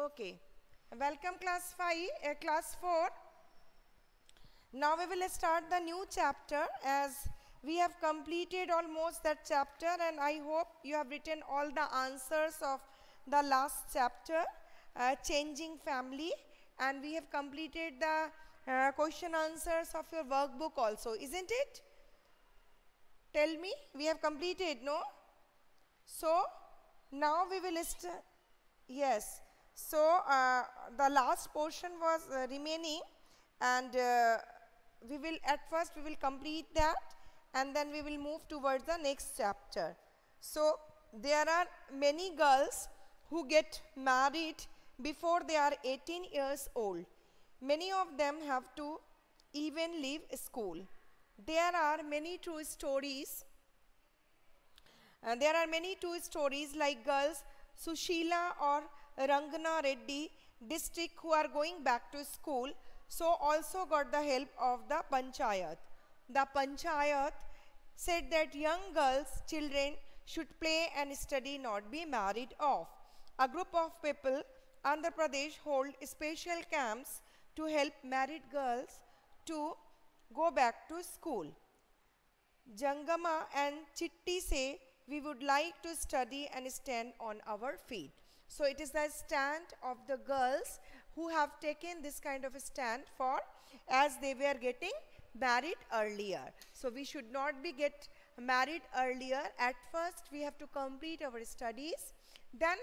Okay. Welcome class 5, class 4. Now we will start the new chapter as we have completed almost that chapter, and I hope you have written all the answers of the last chapter, changing family, and we have completed the question answers of your workbook also, isn't it? Tell me, we have completed, no? So now we will start. Yes. So the last portion was remaining, and we will complete that, and then we will move towards the next chapter. So there are many girls who get married before they are 18 years old. Many of them have to even leave school. There are many true stories. Like girls Sushila or Rangana Reddy district who are going back to school, so also got the help of the Panchayat. The Panchayat said that young girls, children should play and study, not be married off. A group of people, Andhra Pradesh, hold special camps to help married girls to go back to school. Jangama and Chitti say, we would like to study and stand on our feet. So it is the stand of the girls who have taken this kind of a stand for, as they were getting married earlier. So we should not be get married earlier. At first we have to complete our studies. Then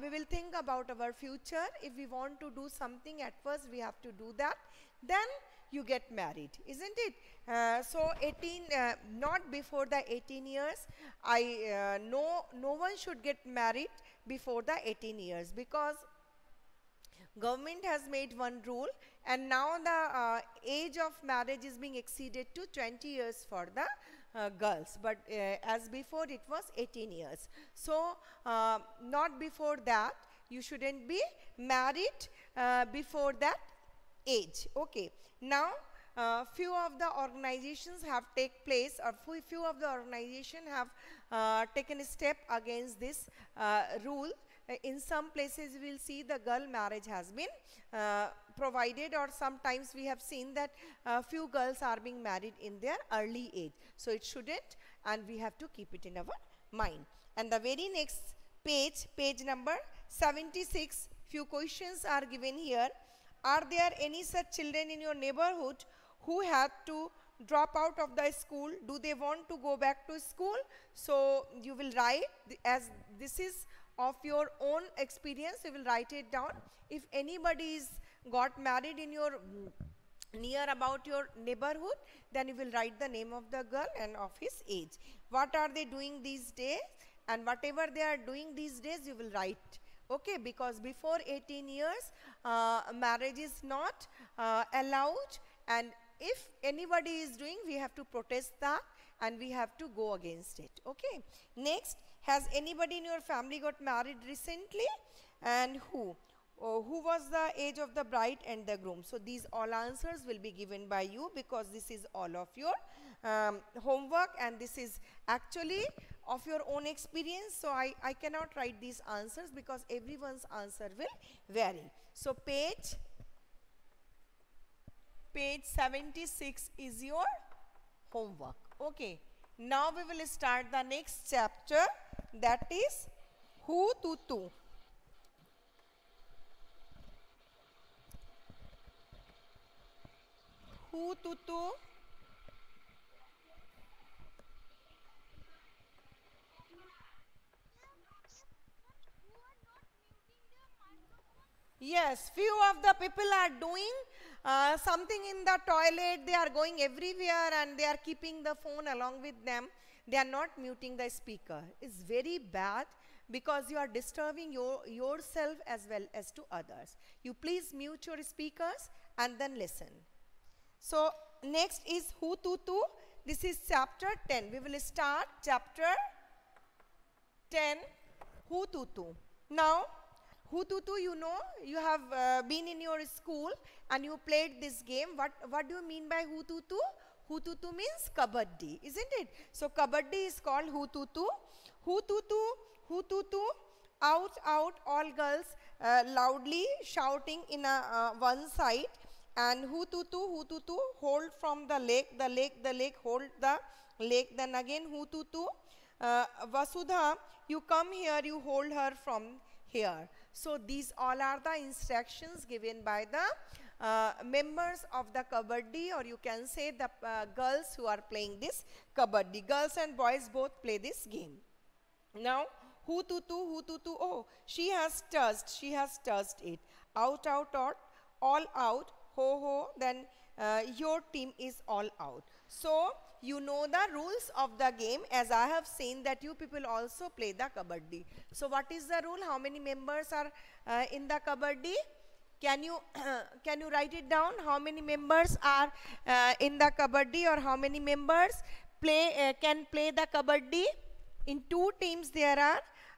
we will think about our future. If we want to do something, at first we have to do that. Then you get married, isn't it? So 18, not before the 18 years. No one should get married before the 18 years, because government has made one rule, and now the age of marriage is being exceeded to 20 years for the girls, but as before it was 18 years. So not before that, you shouldn't be married before that age. Okay. Now few of the organizations have few of the organizations have taken a step against this rule. In some places we will see the girl marriage has been provided, or sometimes we have seen that few girls are being married in their early age. So it shouldn't, and we have to keep it in our mind. And the very next page, page number 76, few questions are given here. Are there any such children in your neighborhood who had to drop out of the school? Do they want to go back to school? So you will write, as this is of your own experience, you will write it down. If anybody is got married in your near about your neighborhood, then you will write the name of the girl and of his age. What are they doing these days? And whatever they are doing these days, you will write. Okay, because before 18 years, marriage is not allowed, and if anybody is doing, we have to protest that, and we have to go against it. Okay. Next, has anybody in your family got married recently, and who? Who was the age of the bride and the groom? So these all answers will be given by you, because this is all of your homework, and this is actually of your own experience. So I cannot write these answers because everyone's answer will vary. So page 76 is your homework. Okay. Now we will start the next chapter, that is Hu Tutu. Hu Tutu. Yes, few of the people are doing something in the toilet. They are going everywhere and they are keeping the phone along with them. They are not muting the speaker. It's very bad, because you are disturbing yourself as well as to others. You please mute your speakers and then listen. So next is Hu Tutu. This is chapter 10. We will start chapter 10, Hu Tutu. Now, Hu Tutu, you know, you have been in your school and you played this game. What do you mean by Hu Tutu? Hu Tutu means kabaddi, isn't it? So kabaddi is called Hu Tutu. Hu Tutu, Hu Tutu, out, out, all girls loudly shouting in one side, and hu tu tu, hold from the leg, hold the leg, then again hu tu. Vasudha, you come here, you hold her from here. So these all are the instructions given by the members of the kabaddi, or you can say the girls who are playing this kabaddi. Girls and boys both play this game. Now, hu tu tu, oh, she has touched it. Out, all out, ho ho, then your team is all out. So, you know the rules of the game, as I have seen that you people also play the kabaddi. So, what is the rule? How many members are in the kabaddi? Can you can you write it down? How many members are in the kabaddi, or how many members can play the kabaddi? In two teams there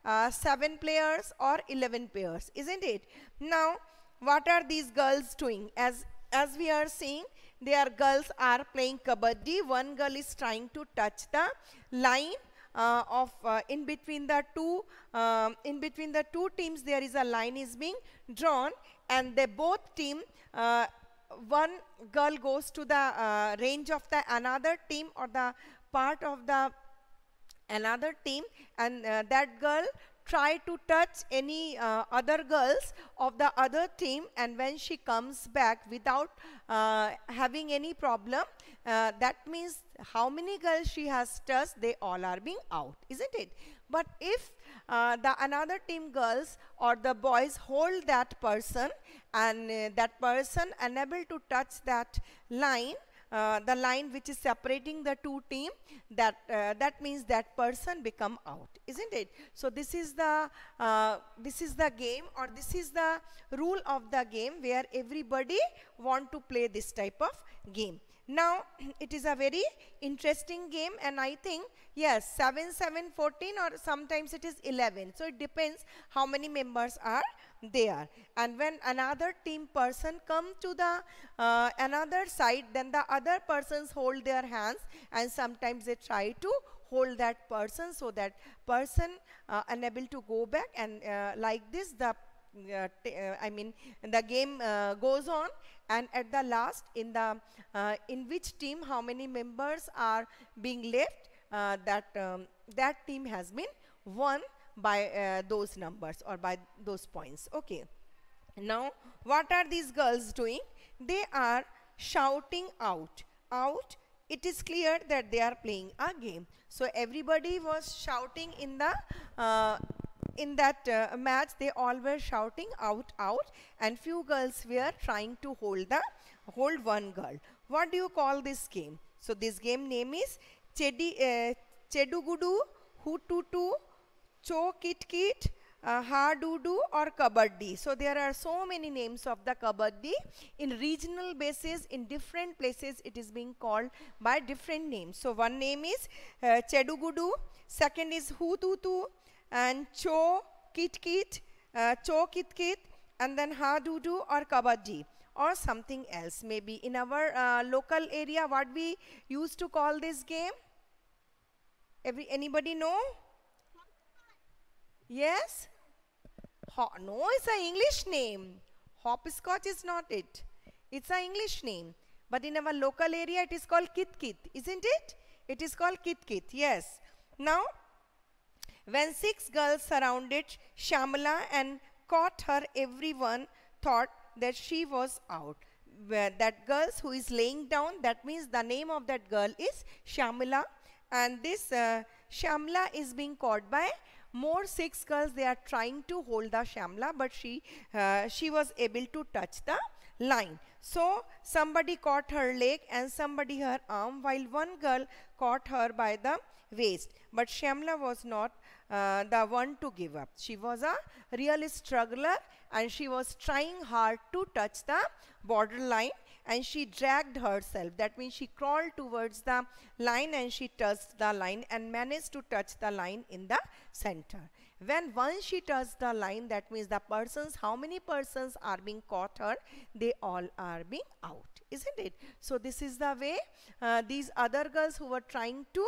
are 7 players or 11 players, isn't it? Now, what are these girls doing? As we are seeing, their girls are playing kabaddi. One girl is trying to touch the line in between the two teams. There is a line is being drawn, and they both team. One girl goes to the range of the another team, or the part of the another team, and that girl try to touch any other girls of the other team, and when she comes back without having any problem, that means how many girls she has touched, they all are being out, isn't it? But if the another team girls or the boys hold that person, and that person unable to touch that line, the line which is separating the two teams, that means that person become out, isn't it? So this is the game, or this is the rule of the game, where everybody want to play this type of game. Now, it is a very interesting game, and I think, yes, 7, 7, 14, or sometimes it is 11. So it depends how many members are there. And when another team person come to the another side, then the other persons hold their hands, and sometimes they try to hold that person, so that person unable to go back, and like this the the game goes on, and at the last, in which team how many members are being left, that team has been won by those numbers, or by those points. Okay. Now, what are these girls doing? They are shouting out. It is clear that they are playing a game. So everybody was shouting in that match. They all were shouting out, and few girls were trying to hold one girl. What do you call this game? So this game name is Chedugudu, Hututu, Cho Kit Kit, Ha Doo Doo, or Kabaddi. So there are so many names of the Kabaddi. In regional basis, in different places, it is being called by different names. So one name is Chedugudu, second is Hututu, and Cho Kit Kit, and then Ha Doo Doo, or Kabaddi, or something else. Maybe in our local area, what we used to call this game? Anybody know? Yes? No, it's an English name. Hopscotch is not it. It's an English name. But in our local area, it is called Kit Kit, isn't it? It is called Kit Kit, yes. Now, when 6 girls surrounded Shyamala and caught her, everyone thought that she was out. That girl who is laying down, that means the name of that girl is Shyamala. And this Shyamala is being caught by more 6 girls. They are trying to hold the Shyamala, but she was able to touch the line. So somebody caught her leg and somebody her arm, while one girl caught her by the waist. But Shyamala was not the one to give up. She was a real struggler, and she was trying hard to touch the borderline, and she dragged herself. That means she crawled towards the line, and she touched the line and managed to touch the line in the center. When once she touched the line, that means the persons, how many persons are being caught her? They all are being out, isn't it? So this is the way these other girls who were trying to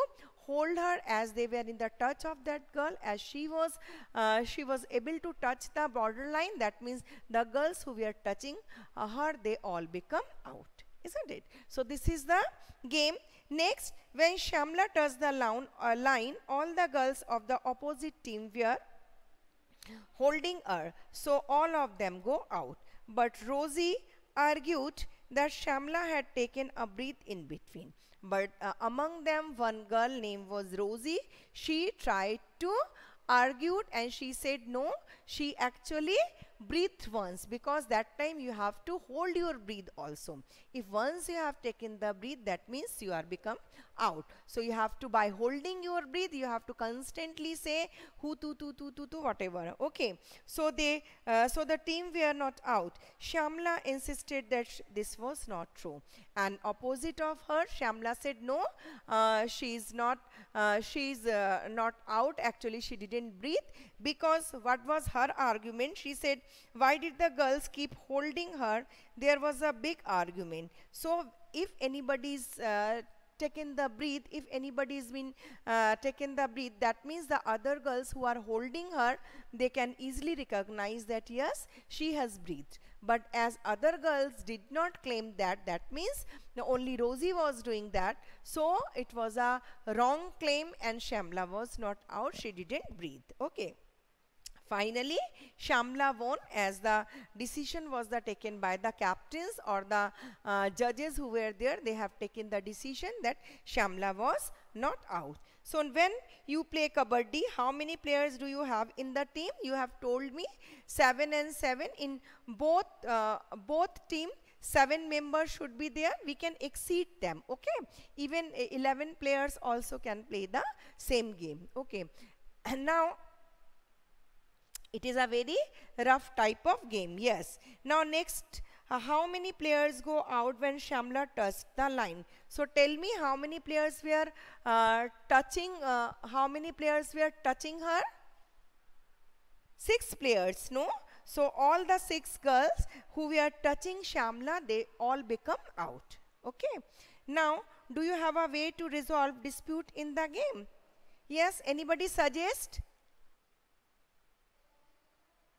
hold her as they were in the touch of that girl, as she was able to touch the borderline. That means the girls who were touching her, they all become out, isn't it? So this is the game. Next, when Shamla touched the line, all the girls of the opposite team were holding her, so all of them go out. But Rosie argued that Shamla had taken a breath in between. But among them, one girl named was Rosie. She tried to argue and she said no, she actually breathed once, because that time you have to hold your breath also. If once you have taken the breath, that means you are become out. So you have to, by holding your breath, you have to constantly say hu tu tu tu tu tu whatever. Okay, so they so the team were not out. Shamla insisted that this was not true, and opposite of her, Shamla said no, she's not out. Actually, she didn't breathe, because what was her argument? She said, why did the girls keep holding her? There was a big argument. So if anybody's taken the breath, if anybody's been taken the breath, that means the other girls who are holding her, they can easily recognize that yes, she has breathed. But as other girls did not claim that, that means only Rosie was doing that, so it was a wrong claim and Shamla was not out, she didn't breathe. Okay. Finally, Shamla won, as the decision was taken by the captains or the judges who were there. They have taken the decision that Shamla was not out. So when you play kabaddi, how many players do you have in the team? You have told me 7 and 7. In both team, 7 members should be there. We can exceed them. Okay, even 11 players also can play the same game. Okay, and now it is a very rough type of game. Yes. Now next, how many players go out when Shamla touched the line? So tell me, how many players were touching? How many players were touching her? 6 players. No. So all the 6 girls who were touching Shamla, they all become out. Okay. Now, do you have a way to resolve dispute in the game? Yes. Anybody suggest?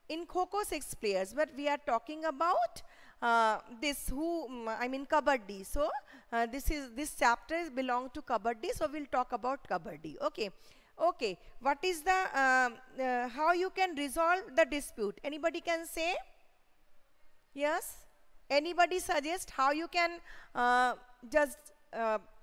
In Kho-Kho 6 players, but we are talking about kabaddi. So this chapter belong to kabaddi, so we'll talk about kabaddi. Okay. Okay, what is the how you can resolve the dispute? Anybody can say? Yes. Anybody suggest how you can just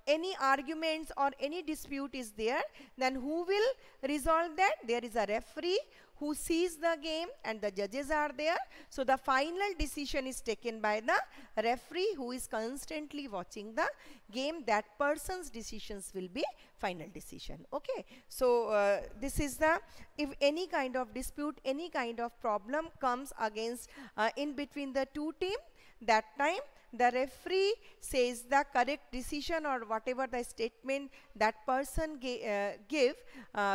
any arguments or any dispute is there, then who will resolve that? There is a referee who sees the game and the judges are there. So the final decision is taken by the referee who is constantly watching the game. That person's decisions will be final decision. Okay. So this is the, if any kind of dispute, any kind of problem comes against in between the two teams, that time the referee says the correct decision or whatever the statement that person give,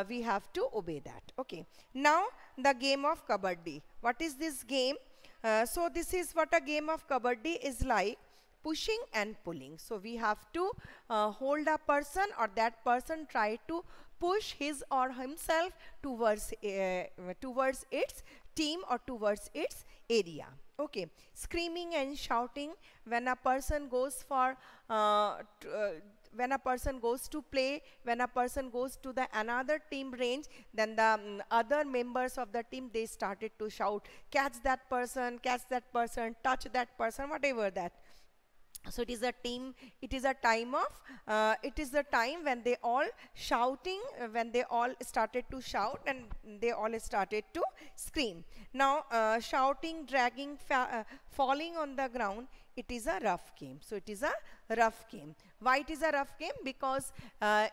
we have to obey that. Okay. Now the game of kabaddi. What is this game? So this is what a game of kabaddi is like. Pushing and pulling. So we have to hold a person, or that person try to push his or himself towards its team or towards its area. Okay. Screaming and shouting when a person goes for when a person goes to play, when a person goes to the another team range, then the other members of the team, they started to shout, catch that person, touch that person, whatever that. So it is a team, it is a time of, it is the time when they all shouting, when they all started to shout and they all started to scream. Now shouting, dragging, falling on the ground, it is a rough game. So it is a rough game. Why it is a rough game? Because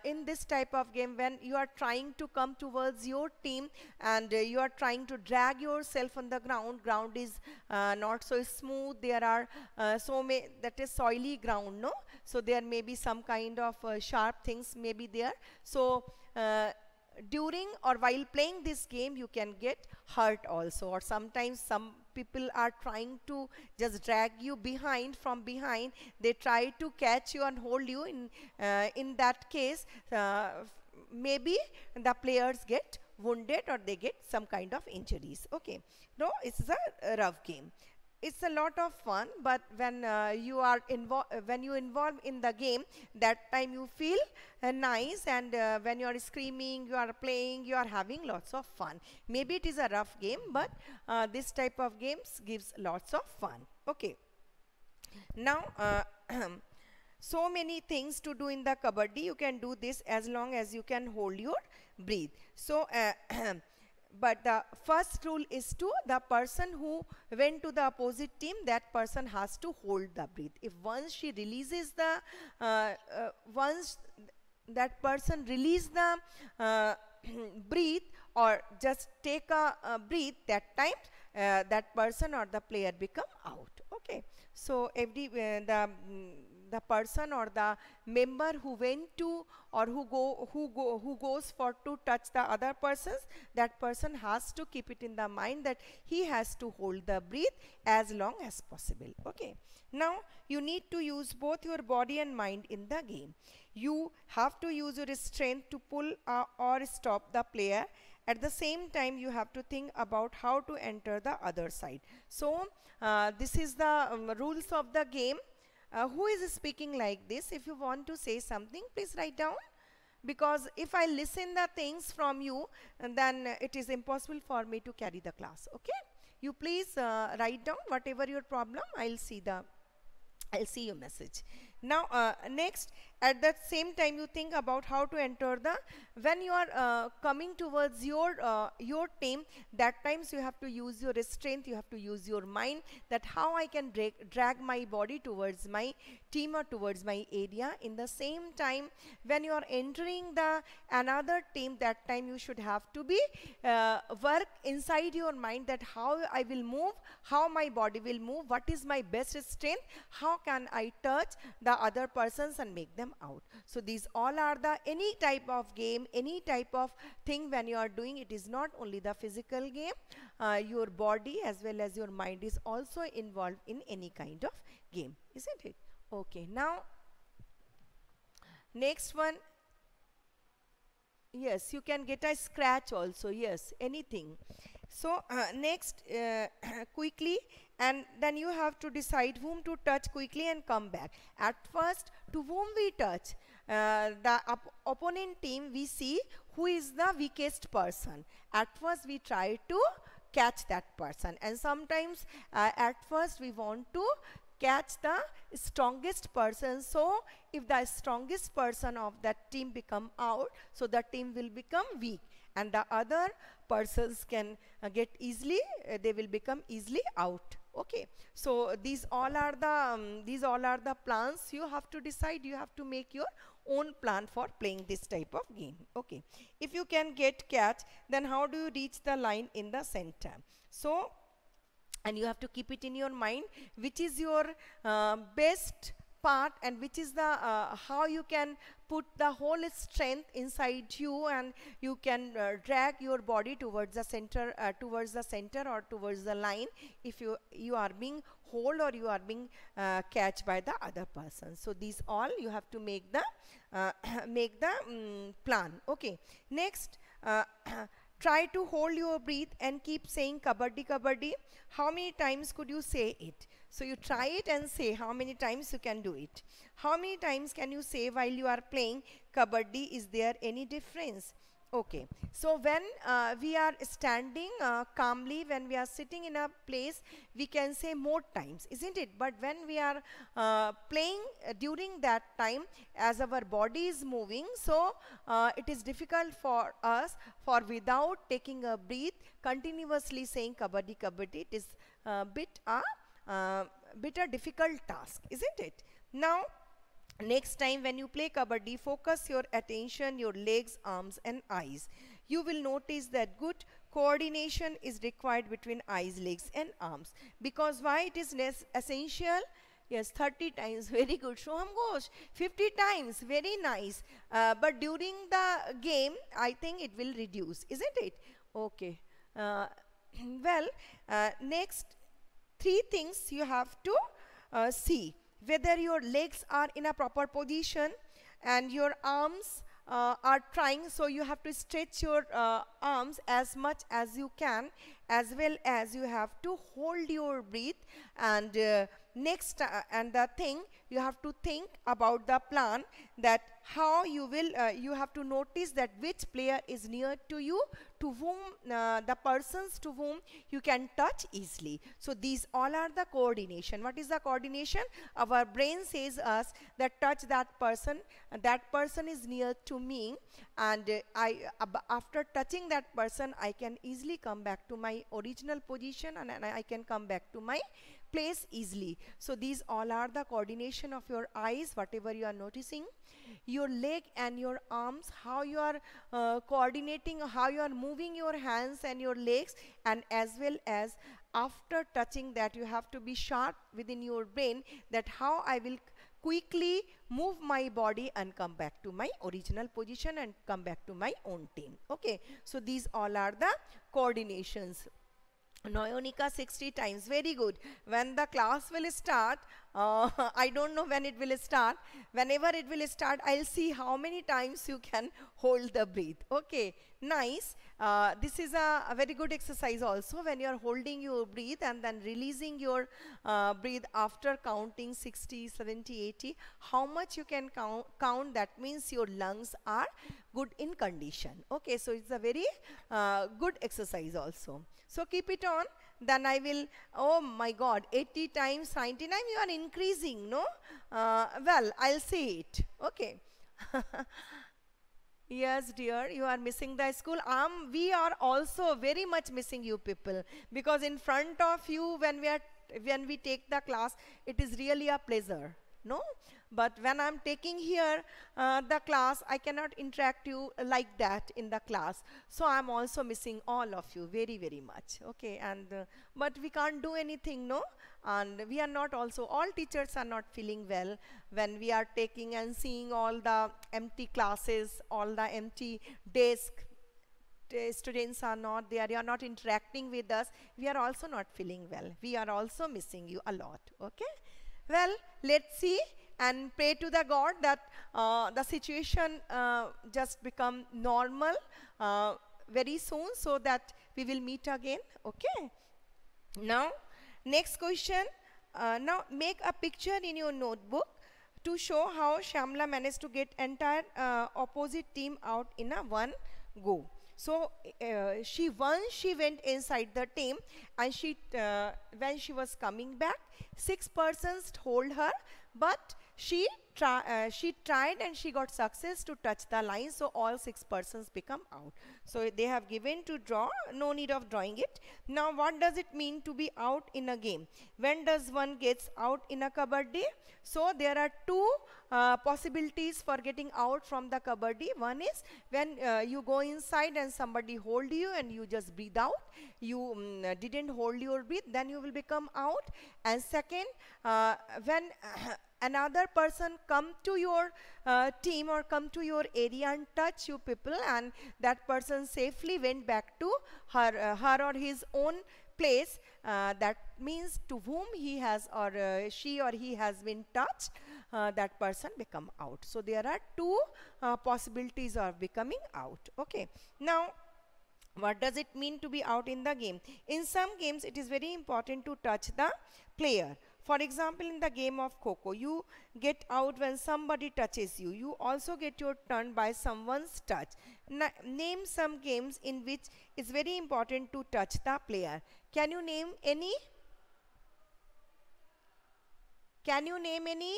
in this type of game, when you are trying to come towards your team and you are trying to drag yourself on the ground is not so smooth. There are that is soily ground, no? So there may be some kind of sharp things may be there. So during or while playing this game, you can get hurt also, or sometimes some people are trying to just drag you from behind. They try to catch you and hold you. In that case, maybe the players get wounded or they get some kind of injuries. Okay, no, it's a rough game. It's a lot of fun, but when you are when you involve in the game, that time you feel nice, and when you are screaming, you are playing, you are having lots of fun. Maybe it is a rough game, but this type of games gives lots of fun. Okay, now so many things to do in the kabaddi. You can do this as long as you can hold your breath. So but the first rule is to the person who went to the opposite team, that person has to hold the breath. If once she releases the once that person release the breathe or just take a breath, that time that person or the player become out. Okay, so every the person or the member who went to or who goes for to touch the other persons, that person has to keep it in the mind that he has to hold the breath as long as possible. Okay, now you need to use both your body and mind in the game. You have to use your strength to pull or stop the player. At the same time, you have to think about how to enter the other side. So this is the rules of the game. Who is speaking like this? If you want to say something, please write down, because if I listen the things from you, then it is impossible for me to carry the class. Okay, you please write down whatever your problem. I'll see your message. Now next, at that same time, you think about how to enter the, when you are coming towards your team, that times you have to use your strength, you have to use your mind, that how I can drag my body towards my team or towards my area. In the same time, when you are entering the another team, that time you should have to be work inside your mind, that how I will move, how my body will move, what is my best strength, how can I touch the other persons and make them out. So these all are the any type of game, any type of thing when you are doing. It is not only the physical game, your body as well as your mind is also involved in any kind of game, isn't it? Okay, now next one. Yes, you can get a scratch also. Yes, anything. So next, quickly, and then you have to decide whom to touch quickly and come back. At first, to whom we touch, the opponent team, we see who is the weakest person. At first, we try to catch that person, and sometimes at first we want to catch the strongest person. So if the strongest person of that team become out, so the team will become weak, and the other persons can get easily, they will become easily out. Okay, so these all are the plans you have to decide. You have to make your own plan for playing this type of game. Okay, if you can get catch, then how do you reach the line in the center? So, and you have to keep it in your mind which is your best part, and which is the how you can put the whole strength inside you, and you can drag your body towards the center or towards the line if you are being hold or you are being catched by the other person. So these all you have to make the plan. Okay, next, try to hold your breath and keep saying kabaddi kabaddi. How many times could you say it? So you try it and say how many times you can do it. How many times can you say while you are playing kabaddi? Is there any difference? Okay, so when we are standing calmly, when we are sitting in a place, we can say more times, isn't it? But when we are playing during that time, as our body is moving, so it is difficult for us, for without taking a breath, continuously saying kabaddi kabaddi. It is a bit a difficult task, isn't it? Now, next time when you play kabaddi, focus your attention, your legs, arms and eyes. You will notice that good coordination is required between eyes, legs and arms. Because why it is essential? Yes, 30 times, very good. Shoham Ghosh, 50 times, very nice. But during the game, I think it will reduce, isn't it? Okay. Well, next 3 things you have to see. Whether your legs are in a proper position and your arms are trying, so you have to stretch your arms as much as you can, as well as you have to hold your breath. And next, and the thing, you have to think about the plan, that how you will, you have to notice that which player is near to you, to whom, the persons to whom you can touch easily. So these all are the coordination. What is the coordination? Our brain says us that touch that person is near to me, and after touching that person, I can easily come back to my original position, and I can come back to my place easily. So these all are the coordination of your eyes, whatever you are noticing. Your leg and your arms, how you are coordinating, how you are moving your hands and your legs, and as well as after touching that, you have to be sharp within your brain, that how I will quickly move my body and come back to my original position and come back to my own team. Okay, so these all are the coordinations. Noyonika 60 times, very good. When the class will start, I don't know when it will start. Whenever it will start, I'll see how many times you can hold the breath. Okay, nice. This is a very good exercise also, when you are holding your breath and then releasing your breath after counting 60, 70, 80. How much you can count, that means your lungs are good in condition. Okay, so it's a very good exercise also. So keep it on. Then I will, oh my God, 80 times 99, you are increasing, no? Well, I'll say it. Okay. Yes, dear, you are missing the school. We are also very much missing you people, because in front of you, when we take the class, it is really a pleasure, no? But when I'm taking here the class, I cannot interact you like that in the class. So I'm also missing all of you very, very much. Okay, and but we can't do anything, no? And we are not also, all teachers are not feeling well when we are taking and seeing all the empty classes, all the empty desks. Students are not there, they are not interacting with us. We are also not feeling well. We are also missing you a lot. Okay, well, let's see and pray to the God that the situation just become normal very soon, so that we will meet again. Okay, now next question. Now make a picture in your notebook to show how Shamla managed to get entire opposite team out in a one go. So she went inside the team, and when she was coming back, 6 persons hold her, but she tried and she got success to touch the line, so all 6 persons become out. So they have given to draw, no need of drawing it. Now what does it mean to be out in a game? When does one gets out in a kabaddi? So there are 2 possibilities for getting out from the kabaddi. One is when you go inside and somebody hold you and you just breathe out. You didn't hold your breath, then you will become out. And second, when another person come to your team or come to your area and touch you people, and that person safely went back to her or his own place, that means to whom he has or she or he has been touched, that person become out. So there are 2 possibilities of becoming out. Okay, now what does it mean to be out in the game? In some games it is very important to touch the player. For example, in the game of Kho-Kho, you get out when somebody touches you. You also get your turn by someone's touch. Name some games in which it's very important to touch the player. Can you name any? Can you name any?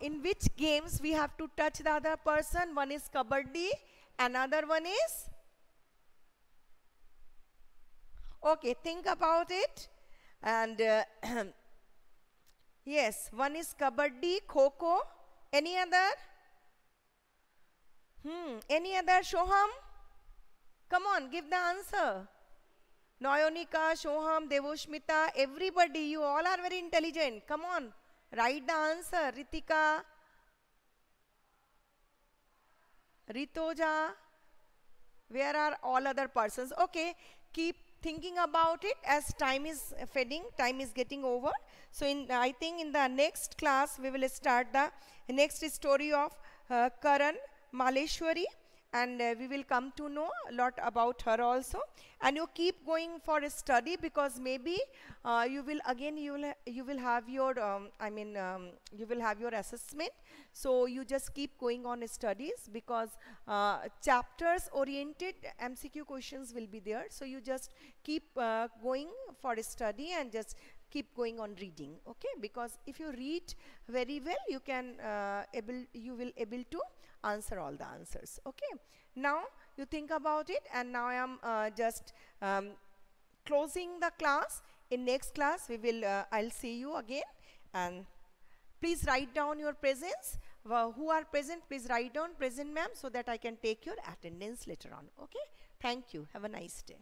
In which games we have to touch the other person? One is Kabaddi, another one is? Okay, think about it. And yes, one is Kabaddi, Kho-Kho. Any other? Any other? Shoham? Come on, give the answer. Noyonika, Shoham, Devoshmita, everybody, you all are very intelligent. Come on, write the answer. Ritika, Ritoja, where are all other persons? Okay, keep thinking about it as time is fading, time is getting over. So I think in the next class we will start the next story of Karan Maleshwari, and we will come to know a lot about her also. And you keep going for a study, because maybe you will again you will have your you will have your assessment. So you just keep going on studies, because chapters oriented MCQ questions will be there. So you just keep going for a study and just keep going on reading, okay? Because if you read very well, you will able to answer all the answers, okay? Now you think about it, and now I am just closing the class. In next class we will I'll see you again, and please write down your presence. Who are present, please write down present, ma'am, so that I can take your attendance later on, okay? Thank you. Have a nice day.